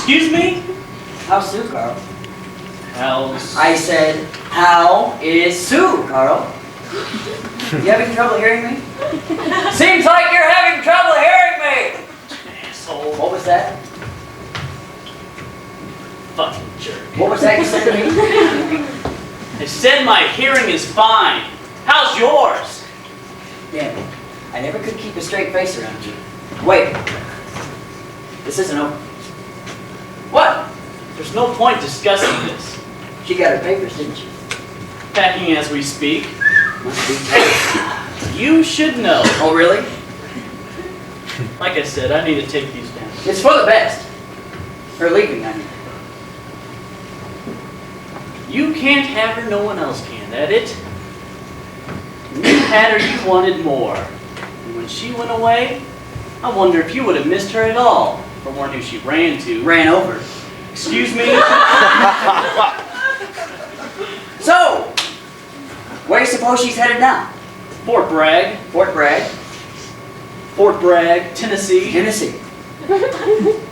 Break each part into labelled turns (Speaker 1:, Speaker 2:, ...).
Speaker 1: Excuse me?
Speaker 2: How's Sue, Carl?
Speaker 1: How's...
Speaker 2: I said, how is Sue, Carl? You having trouble hearing me? Seems like you're having trouble hearing me!
Speaker 1: Asshole.
Speaker 2: What was that?
Speaker 1: Fucking jerk.
Speaker 2: What was that you said to me?
Speaker 1: I said my hearing is fine. How's yours?
Speaker 2: Damn it. I never could keep a straight face around you. Wait. This isn't over. What?
Speaker 1: There's no point discussing this.
Speaker 2: She got her papers, didn't she?
Speaker 1: Packing as we speak.
Speaker 2: Must be.
Speaker 1: You should know.
Speaker 2: Oh, really?
Speaker 1: Like I said, I need to take these down.
Speaker 2: It's for the best. Her leaving, I mean.
Speaker 1: You can't have her, no one else can. That it? When you had her, you wanted more. And when she went away, I wonder if you would have missed her at all. For one who she ran to.
Speaker 2: Ran over.
Speaker 1: Excuse me?
Speaker 2: So, where do you suppose she's headed now?
Speaker 1: Fort Bragg.
Speaker 2: Fort Bragg,
Speaker 1: Fort Bragg, Tennessee.
Speaker 2: Tennessee.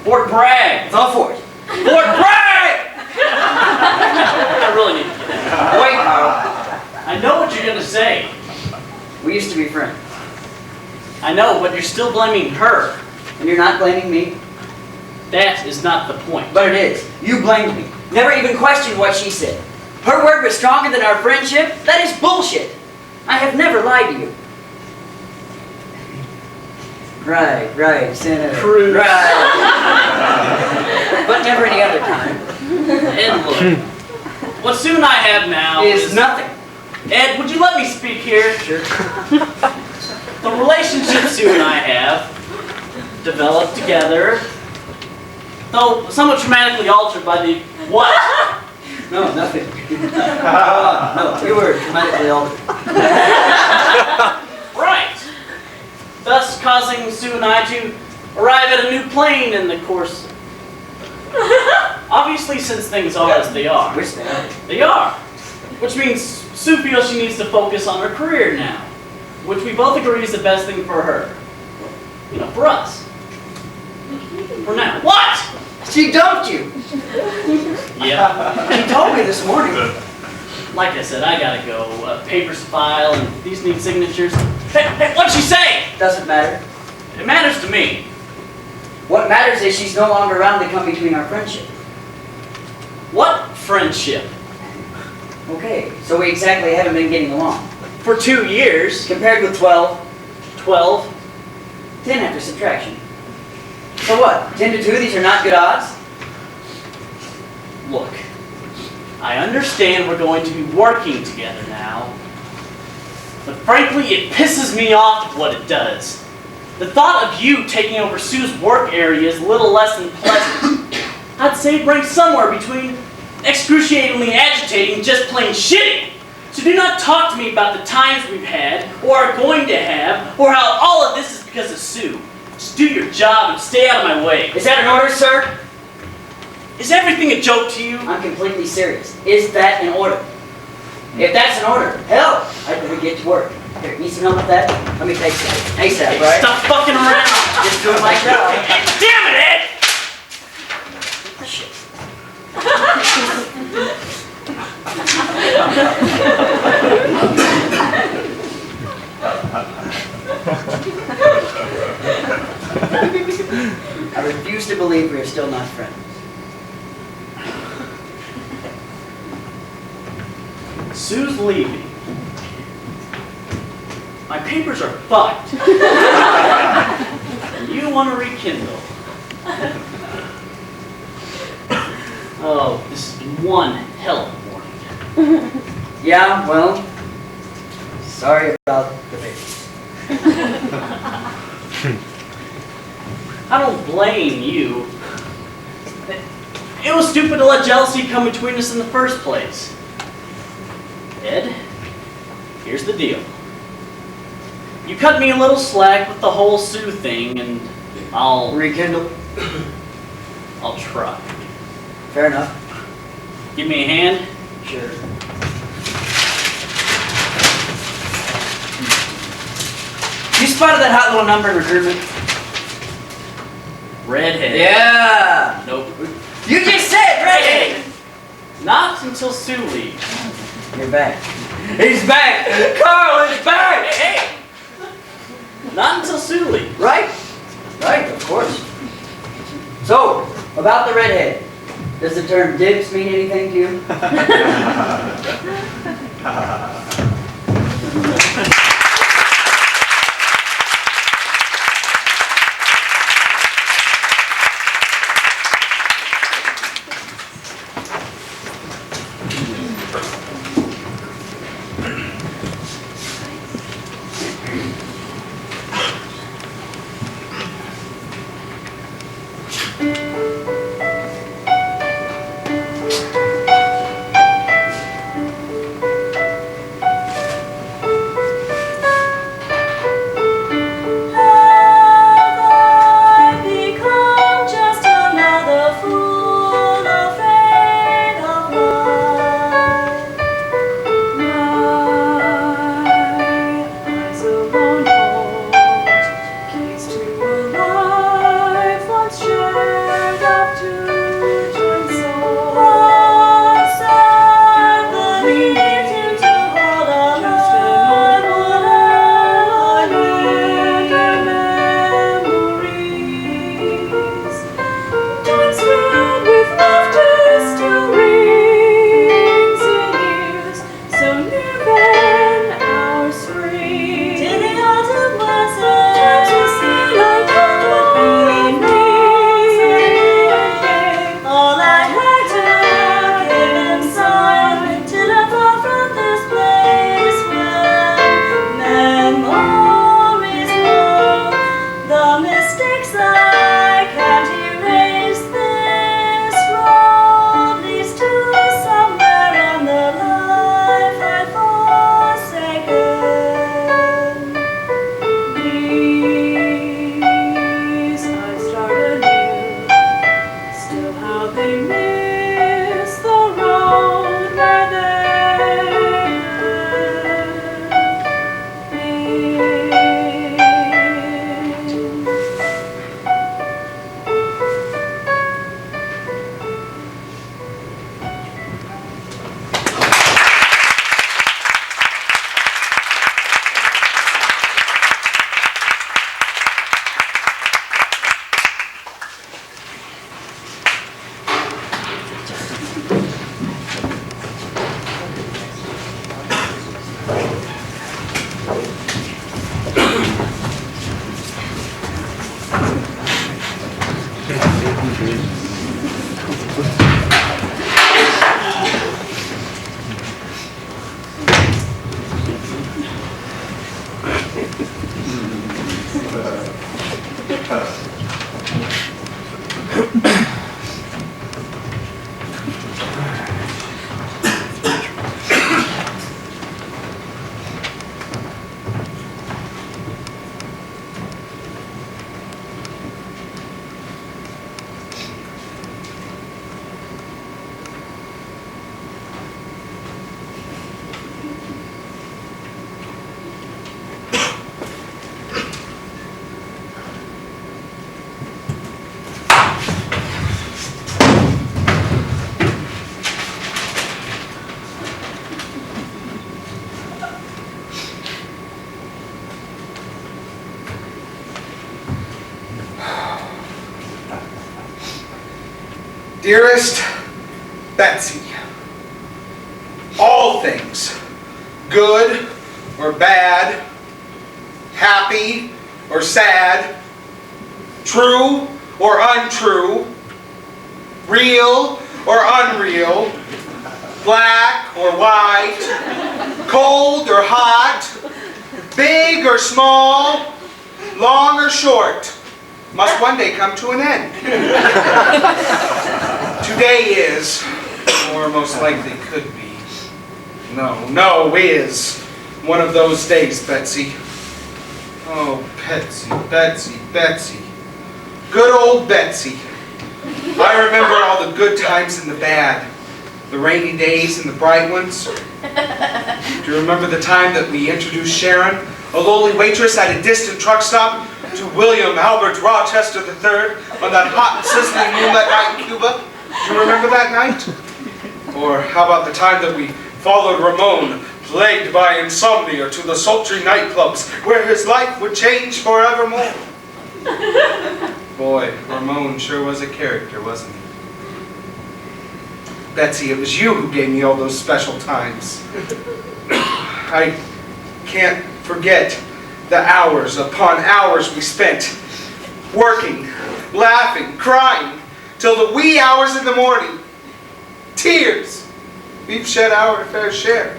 Speaker 1: Fort Bragg.
Speaker 2: It's all Fort.
Speaker 1: Fort Bragg! I really need to get out.
Speaker 2: Wait, Carl.
Speaker 1: I know what you're going to say.
Speaker 2: We used to be friends.
Speaker 1: I know, but you're still blaming her.
Speaker 2: And you're not blaming me?
Speaker 1: That is not the point.
Speaker 2: But it is. You blamed me. Never even questioned what she said. Her word was stronger than our friendship? That is bullshit. I have never lied to you. Right, Senator.
Speaker 1: Cruise.
Speaker 2: Right. But never any other time.
Speaker 1: And look, what Sue and I have now
Speaker 2: Is nothing.
Speaker 1: Ed, would you let me speak here?
Speaker 2: Sure.
Speaker 1: The relationship Sue and I have developed together, though somewhat dramatically altered by the what?
Speaker 2: No, nothing. No, we were dramatically altered.
Speaker 1: Right. Thus causing Sue and I to arrive at a new plane in the course. Obviously, since things are as they are.
Speaker 2: Which they are.
Speaker 1: They are. Which means Sue feels she needs to focus on her career now. Which we both agree is the best thing for her. You know, for us. For now. What?
Speaker 2: She dumped you.
Speaker 1: Yeah.
Speaker 2: She told me this morning.
Speaker 1: Like I said, I gotta go. Papers to file, and these need signatures. Hey, what'd she say?
Speaker 2: Doesn't matter.
Speaker 1: It matters to me.
Speaker 2: What matters is she's no longer around to come between our friendship.
Speaker 1: What friendship?
Speaker 2: Okay, so we exactly haven't been getting along.
Speaker 1: For 2 years.
Speaker 2: Compared with 12,
Speaker 1: 12.
Speaker 2: 10 after subtraction. So what? 10 to 2, these are not good odds?
Speaker 1: Look, I understand we're going to be working together now, but frankly, it pisses me off what it does. The thought of you taking over Sue's work area is a little less than pleasant. I'd say it ranks somewhere between excruciatingly agitating and just plain shitty. So do not talk to me about the times we've had, or are going to have, or how all of this is because of Sue. Just do your job and stay out of my way.
Speaker 2: Is that an order, sir?
Speaker 1: Is everything a joke to you?
Speaker 2: I'm completely serious. Is that an order? If that's an order, hell, I'd better get to work. Here, need some help with that? Let me take some. ASAP,
Speaker 1: Hey,
Speaker 2: right?
Speaker 1: stop fucking around!
Speaker 2: Just doing my job.
Speaker 1: Damn it, Ed!
Speaker 2: Shit. I refuse to believe we are still not friends.
Speaker 1: Sue's leaving. My papers are fucked. You want to rekindle. Oh, this has been one hell of a morning.
Speaker 2: Yeah, well, sorry about the baby.
Speaker 1: I don't blame you. It was stupid to let jealousy come between us in the first place. Ed, here's the deal. You cut me a little slack with the whole Sue thing, and I'll
Speaker 2: Rekindle?
Speaker 1: I'll try.
Speaker 2: Fair enough.
Speaker 1: Give me a hand.
Speaker 2: Sure. You spotted that hot little number in recruitment?
Speaker 1: Redhead.
Speaker 2: Yeah!
Speaker 1: Nope. Not until Sue leaves.
Speaker 2: You're back. He's back! Carl is back!
Speaker 1: Hey! Not until Sue leaves.
Speaker 2: Right? Right, of course. So, about the redhead. Does the term dibs mean anything to you?
Speaker 3: Dearest Betsy, all things, good or bad, happy or sad, true or untrue, real or unreal, black or white, cold or hot, big or small, long or short, must one day come to an end. Today is, or most likely could be, no, is one of those days, Betsy. Oh, Betsy, Betsy, Betsy. Good old Betsy. I remember all the good times and the bad. The rainy days and the bright ones. Do you remember the time that we introduced Sharon, a lowly waitress at a distant truck stop, to William Albert Rochester III on that hot and sizzling moonlight night in Cuba? Do you remember that night? Or how about the time that we followed Ramon, plagued by insomnia, to the sultry nightclubs where his life would change forevermore? Boy, Ramon sure was a character, wasn't he? Betsy, it was you who gave me all those special times. I can't forget the hours upon hours we spent working, laughing, crying, till the wee hours in the morning. Tears. We've shed our fair share.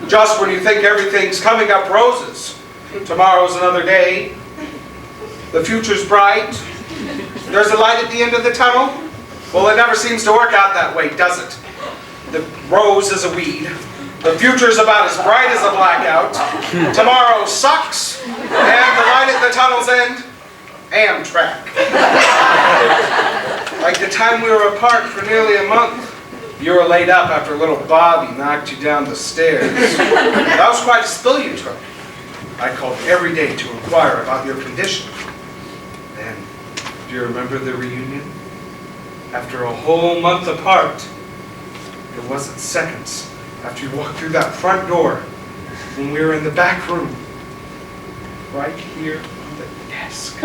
Speaker 3: Just when you think everything's coming up roses, tomorrow's another day. The future's bright. There's a light at the end of the tunnel. Well, it never seems to work out that way, does it? The rose is a weed. The future's about as bright as a blackout. Tomorrow sucks. And the light at the tunnel's end, Amtrak. Like the time we were apart for nearly a month. You were laid up after little Bobby knocked you down the stairs. That was quite a spill you took. I called every day to inquire about your condition. Then, do you remember the reunion? After a whole month apart, it wasn't seconds after you walked through that front door when we were in the back room, right here on the desk,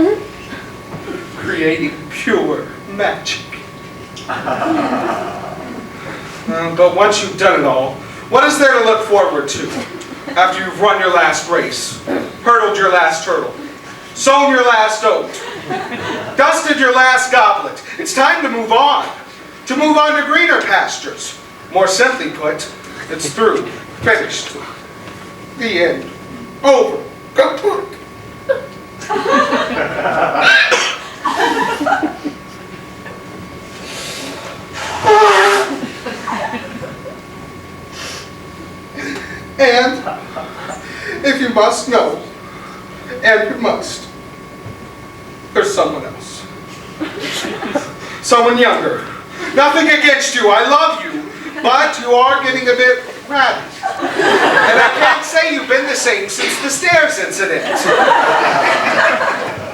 Speaker 3: creating pure magic. But once you've done it all, what is there to look forward to after you've run your last race, hurdled your last hurdle, sown your last oat, dusted your last goblet? It's time to move on to greener pastures. More simply put, it's through, finished, the end, over, kaput. And if you must know, and you must, there's someone else. Someone younger. Nothing against you, I love you, but you are getting a bit ratty. And I can't say you've been the same since the stairs incident.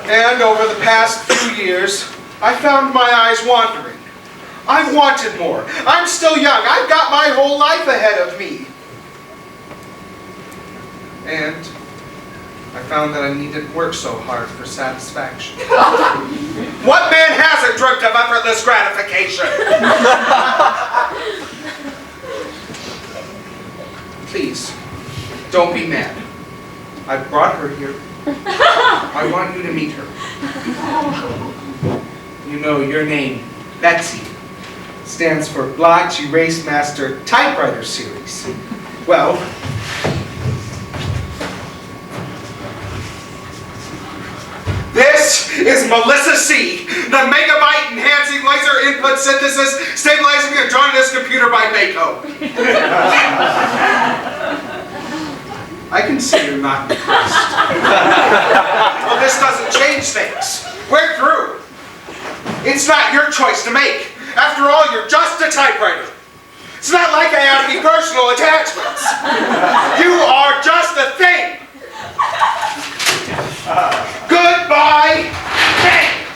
Speaker 3: And over the past few years, I found my eyes wandering. I've wanted more. I'm still young. I've got my whole life ahead of me. And I found that I needn't work so hard for satisfaction. What man hasn't dreamt of effortless gratification? Please, don't be mad. I brought her here. I want you to meet her. You know, your name, Betsy, stands for Blotch Erase Master Typewriter Series. Well, this is Melissa C., the megabyte enhancing laser input synthesis stabilizing and drawing this computer by Mako. I can see you're not impressed. Well, this doesn't change things. We're through. It's not your choice to make. After all, you're just a typewriter. It's not like I have any personal attachments. You are just a thing. Goodbye, bang!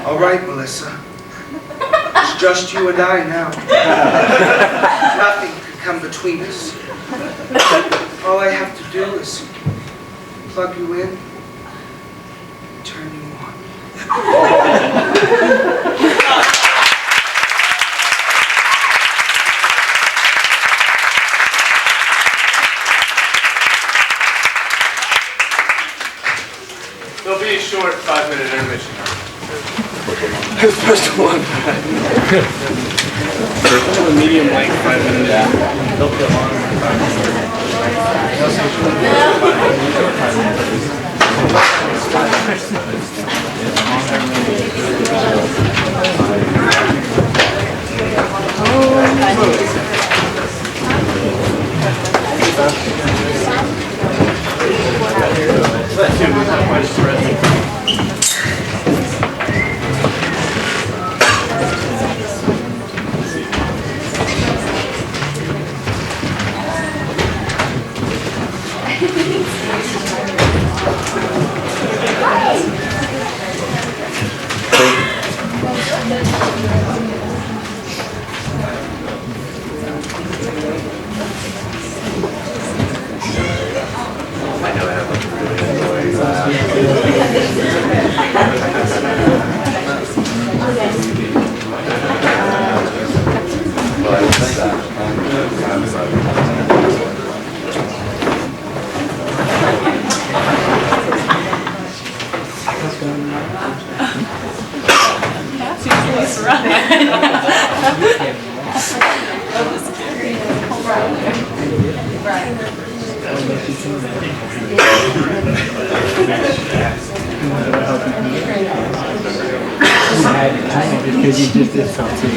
Speaker 3: All right, Melissa. It's just you and I now. Nothing could come between us. All I have to do is plug you in, turn you on.
Speaker 4: There'll be a short 5-minute intermission.
Speaker 3: First one.
Speaker 4: Medium length 5 minutes. They'll feel long.
Speaker 5: Because you just did something.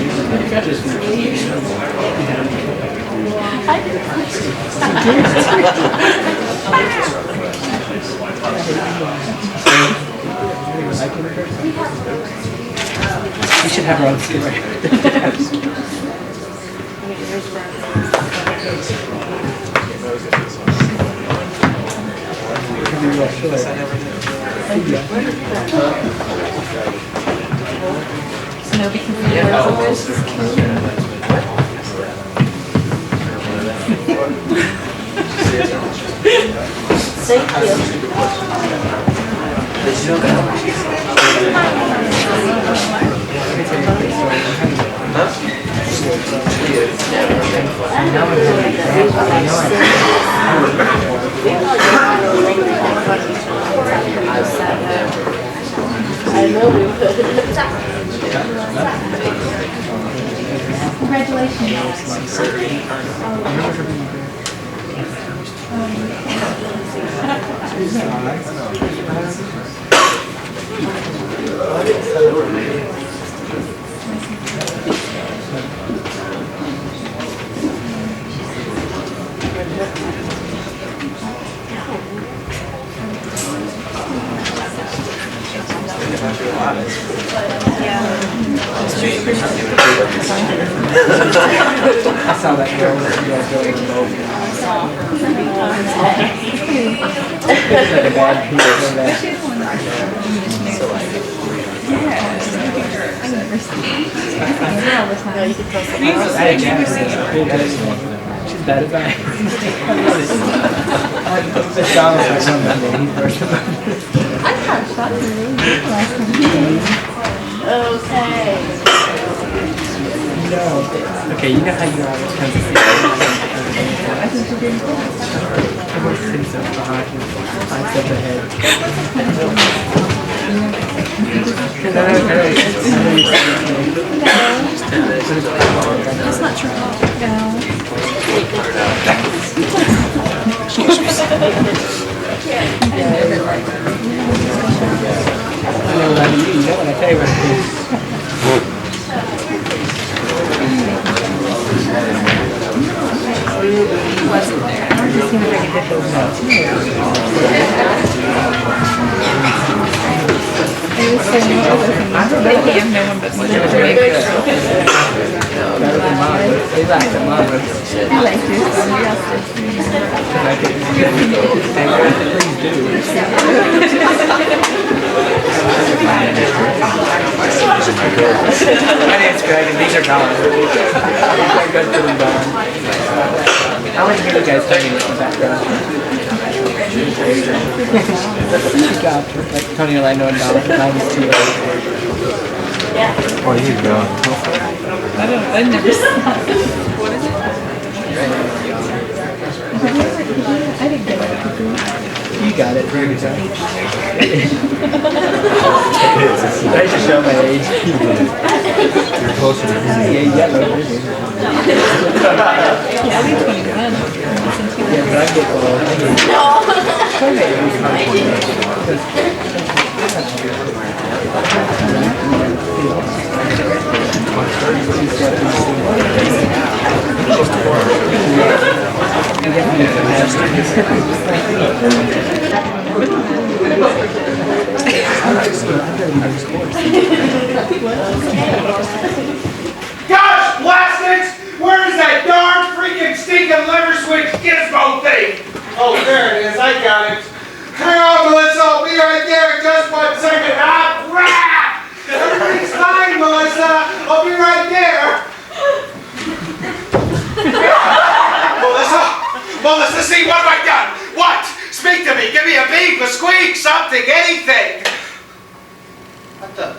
Speaker 5: We should have our own story.
Speaker 6: Nobody can see Thank you. I know we would.
Speaker 5: I saw that girl that you guys go in both. It's like a bad piece of that. She's bad at that. This Donald's like one Monday, he's first of all.
Speaker 6: I got shot in the last time. Okay.
Speaker 5: No. Okay, you know how you always come to see me? Everyone sits up behind you, 5 steps ahead.
Speaker 6: That's not true. No.
Speaker 5: Excuse me. I know what I mean. You know what I tell you what it is.
Speaker 6: Wasn't there. I'm just going to bring a hit those notes. It was so new. They have no one but me.
Speaker 5: Better than mine. They laughed at mine.
Speaker 6: I like this one. We got this.
Speaker 5: Please do. My name's Greg and these are Don. They're good for them, Don. I want to hear you guys singing in the background. Good job. Like Tony Orlando and Don. Mine is too late.
Speaker 7: Oh, you go.
Speaker 6: I never saw it. What is it? I didn't get it.
Speaker 5: You got it. Very good job. I just show my age.
Speaker 7: You're closer to me.
Speaker 5: Yeah, yellow.
Speaker 6: Yeah, I'll be 21.
Speaker 5: Yeah, but I get old.
Speaker 3: Gosh blast it! Where is that darn freaking stinking liver switch gizmo thing? Oh, there it is. I got it. Hang on, Melissa. I'll be right there in just 1 second. Ah, crap! Everything's fine, Melissa. I'll be right there. Melissa, see, what have I done? What? Speak to me. Give me a beep, a squeak, something, anything. What the?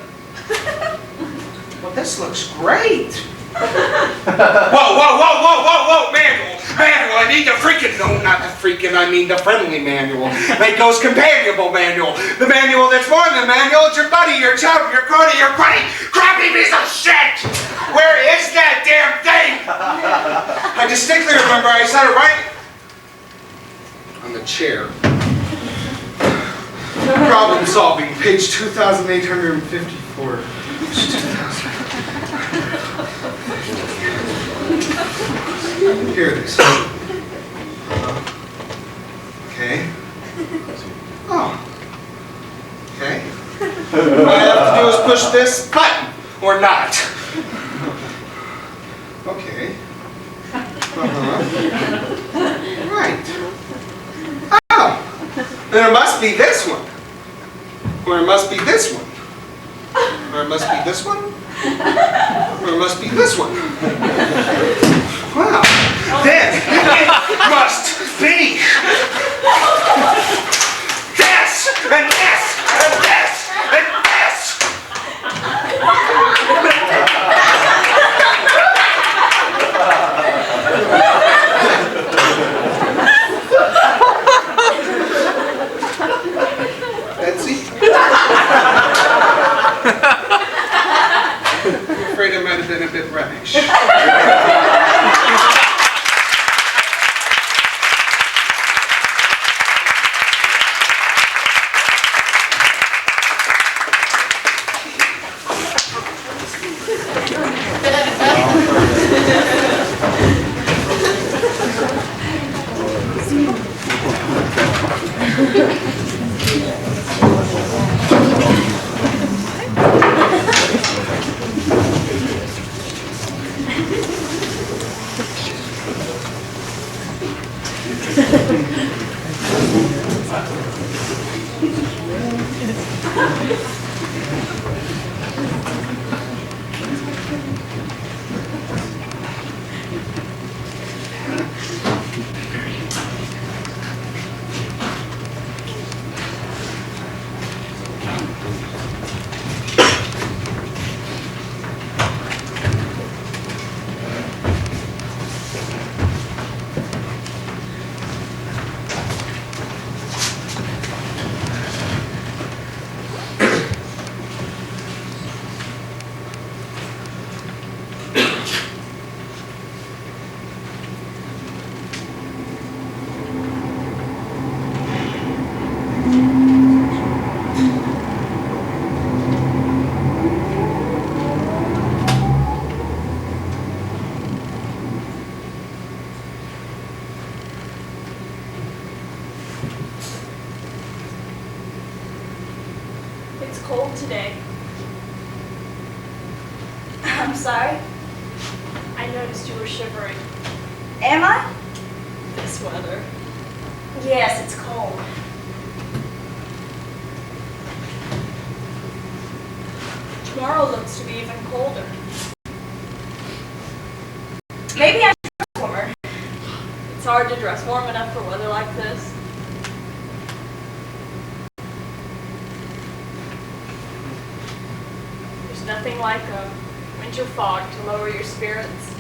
Speaker 3: Well, this looks great. Whoa, man. Manual, I need the freaking, no, not the freaking, I mean the friendly manual. Mako's companionable manual. The manual that's more than a manual, it's your buddy, your chum, your cruddy, your cruddy, crappy piece of shit! Where is that damn thing? I distinctly remember I said it right on the chair. Problem solving, page 2854. Here it is. Okay. Oh. Okay. What I have to do is push this button, or not. Okay. Right. Oh. Then it must be this one. Or it must be this one. Or it must be this one. Or it must be this one. Wow. Then it must be this and this and this and this. Betsy? I'm afraid I might have been a bit rash.
Speaker 6: It's cold today. I'm sorry. I noticed you were shivering.
Speaker 8: Am I?
Speaker 6: This weather.
Speaker 8: Yes, it's cold.
Speaker 6: Tomorrow looks to be even colder.
Speaker 8: Maybe I should dress warmer.
Speaker 6: It's hard to dress warm enough for weather like this. There's nothing like a winter fog to lower your spirits.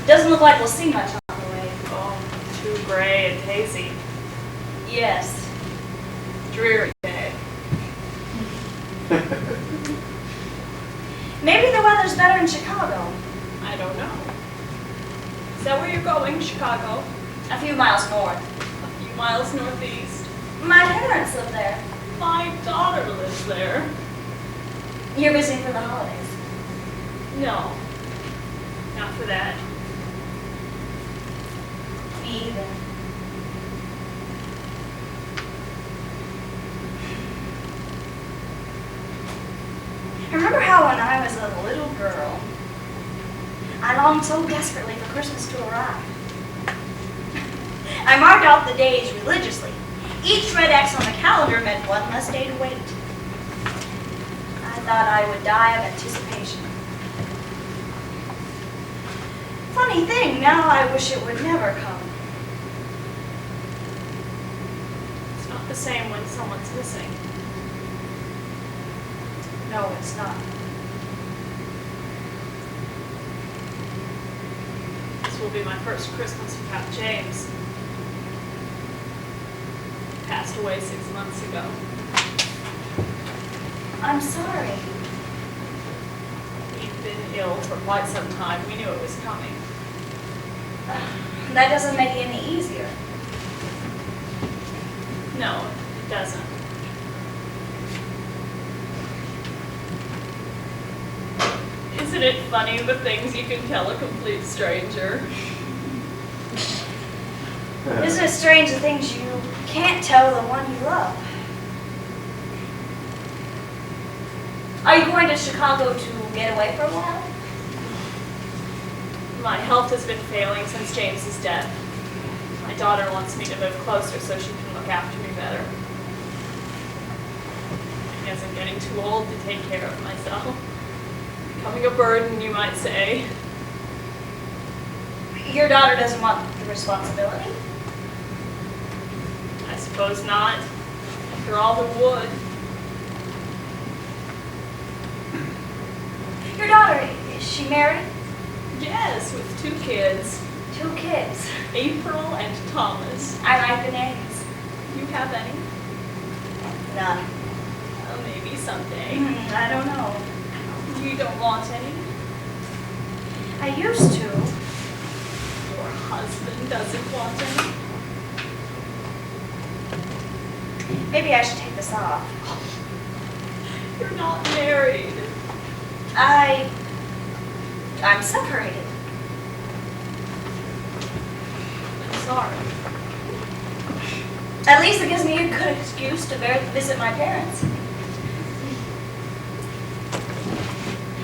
Speaker 8: Doesn't look like we'll see much on the way.
Speaker 6: Oh, too gray and hazy.
Speaker 8: Yes.
Speaker 6: Dreary day.
Speaker 8: Maybe the weather's better in Chicago.
Speaker 6: I don't know. Is that where you're going, Chicago?
Speaker 8: A few miles north.
Speaker 6: A few miles northeast.
Speaker 8: My parents live there.
Speaker 6: My daughter lives there.
Speaker 8: You're visiting for the holidays.
Speaker 6: No, not for that.
Speaker 8: Me either. Remember how when I was a little girl, I longed so desperately for Christmas to arrive. I marked off the days religiously. Each red X on the calendar meant one less day to wait. I thought I would die of anticipation. Funny thing, now I wish it would never come.
Speaker 6: It's not the same when someone's missing.
Speaker 8: No, it's not.
Speaker 9: This will be my first Christmas without James. He passed away 6 months ago.
Speaker 8: I'm sorry.
Speaker 9: He'd been ill for quite some time. We knew it was coming.
Speaker 8: That doesn't make it any easier.
Speaker 9: No, it doesn't. Isn't it funny the things you can tell a complete stranger?
Speaker 8: Isn't it strange the things you can't tell the one you love? Are you going to Chicago to get away for a while?
Speaker 9: My health has been failing since James's death. My daughter wants me to move closer so she can look after me better. I guess I'm getting too old to take care of myself. Becoming a burden, you might say.
Speaker 8: Your daughter doesn't want the responsibility?
Speaker 9: I suppose not. After all, who would?
Speaker 8: Your daughter, is she married?
Speaker 9: Yes, with 2 kids.
Speaker 8: 2 kids.
Speaker 9: April and Thomas.
Speaker 8: I like the names.
Speaker 9: You have any?
Speaker 8: None.
Speaker 9: Well, maybe someday.
Speaker 8: I don't know.
Speaker 9: You don't want any?
Speaker 8: I used to.
Speaker 9: Your husband doesn't want any?
Speaker 8: Maybe I should take this off.
Speaker 9: You're not married.
Speaker 8: I'm separated.
Speaker 9: I'm sorry.
Speaker 8: At least it gives me a good excuse to visit my parents.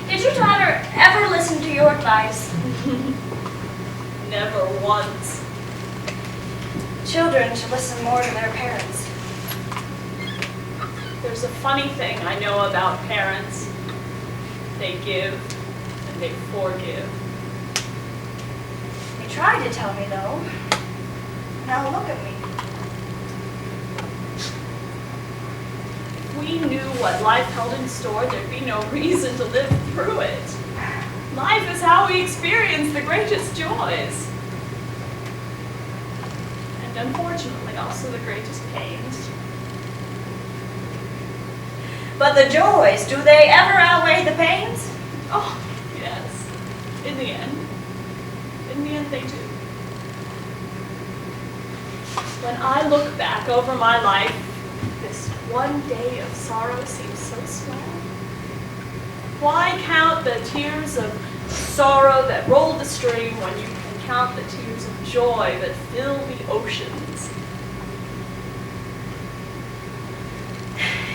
Speaker 8: Did your daughter ever listen to your advice?
Speaker 9: Never once.
Speaker 8: Children should listen more to their parents.
Speaker 9: There's a funny thing I know about parents. They give and they forgive.
Speaker 8: They tried to tell me, though. Now look at me.
Speaker 9: If we knew what life held in store, there'd be no reason to live through it. Life is how we experience the greatest joys. And unfortunately, also the greatest pains.
Speaker 8: But the joys, do they ever outweigh the pains?
Speaker 9: Oh, yes. In the end. In the end, they do. When I look back over my life, this one day of sorrow seems so small. Why count the tears of sorrow that roll the stream when you can count the tears of joy that fill the oceans?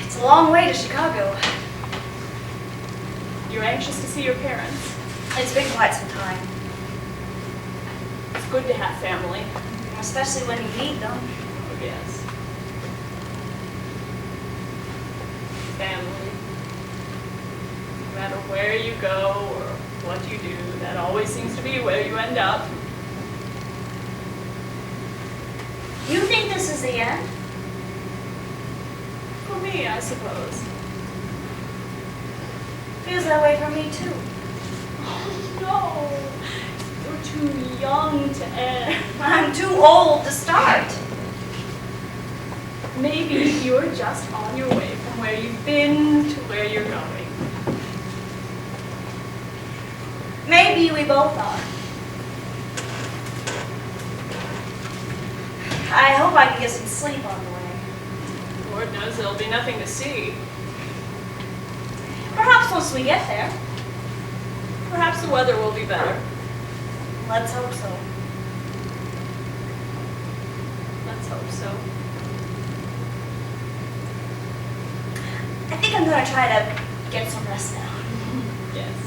Speaker 8: It's a long way to Chicago.
Speaker 9: You're anxious to see your parents.
Speaker 8: It's been quite some time,
Speaker 9: It's good to have family.
Speaker 8: especially when you need them.
Speaker 9: Oh, yes. Family. No matter where you go or what you do, that always seems to be where you end up.
Speaker 8: You think this is the end?
Speaker 9: For me, I suppose.
Speaker 8: Feels that way for me, too.
Speaker 9: Oh, no. You're too young to end.
Speaker 8: I'm too old to start.
Speaker 9: Maybe you're just on your way from where you've been to where you're going.
Speaker 8: Maybe we both are. I hope I can get some sleep on the way.
Speaker 9: Lord knows there'll be nothing to see.
Speaker 8: Perhaps once we get there.
Speaker 9: Perhaps the weather will be better.
Speaker 8: Let's hope so.
Speaker 9: Let's hope so.
Speaker 8: I think I'm gonna try to get some rest now.
Speaker 9: Yes.